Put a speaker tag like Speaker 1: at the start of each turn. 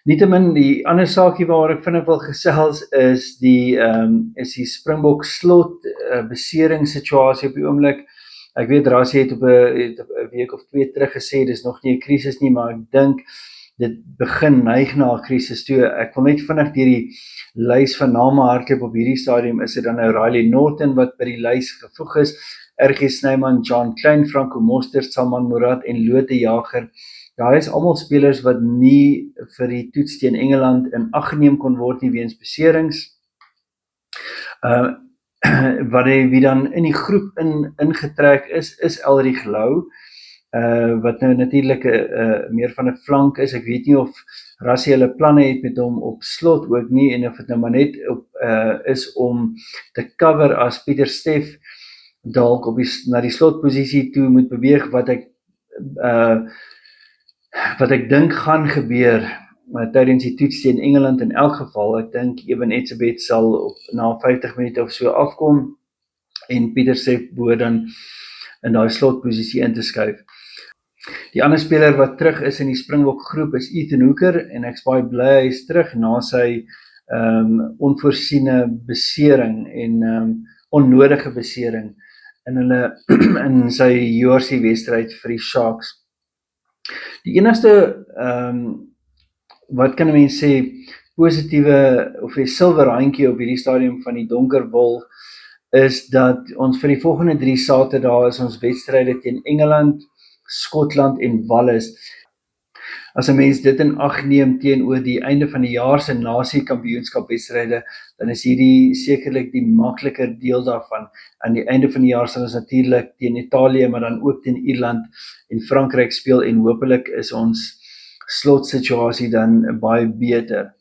Speaker 1: Nietemin, die ander saakie waaroor ek vinnig wil gesels is die Springbok slot beseringssituasie op die oomblik. Ek weet Rassie het op 'n week of 2 terug gesê dis nog nie 'n krisis nie, maar ek dink dit begin neig na 'n krisis toe. Ek wil net vinnig deur die lys van name hardloop op hierdie stadium. Is dit dan nou Riley Norton wat by die lys gevoeg is, RG Snyman, John Klein, Franco Mostert, Salman Murad en Lote Jager. Daar is almal spelers wat nie vir die toets teen Engeland in ag geneem kon word nie weens beserings. Wie dan in die groep ingetrek is Elrich Louw, wat nou natuurlik meer van 'n flank is. Ek weet nie of Rassie hulle planne het met hom op slot ook nie, en of dit nou maar net is om te cover as Pieter Steff dalk na die slotposisie toe moet beweeg, wat ek dink gaan gebeur tydens die toets teen Engeland in elk geval. Ek dink Eben Etzebeth sal na 50 minute of so afkom en Pieter Steff behoort dan in daai slotposisie in te skuif. Die ander speler wat terug is in die Springbok groep is Ethan Hooker, en ek is baie bly hy is terug na sy onvoorsiene besering en onnodige besering in sy URC wedstryd vir die Sharks. Die enigste wat kan 'n mens sê positiewe of 'n silwer randjie op hierdie stadium van die donker wol is dat ons vir die volgende 3 Saterdae is ons wedstryde teen Engeland, Skotland en Wallis. As 'n mens dit in ag neem teenoor die einde van die jaar se Nasie-kampioenskapwedstryde, dan is hierdie sekerlik die makliker deel daarvan. Aan die einde van die jaar sal ons natuurlik teen Italië, maar dan ook teen Ierland en Frankryk speel, en hopelik is ons slotsituasie dan baie beter.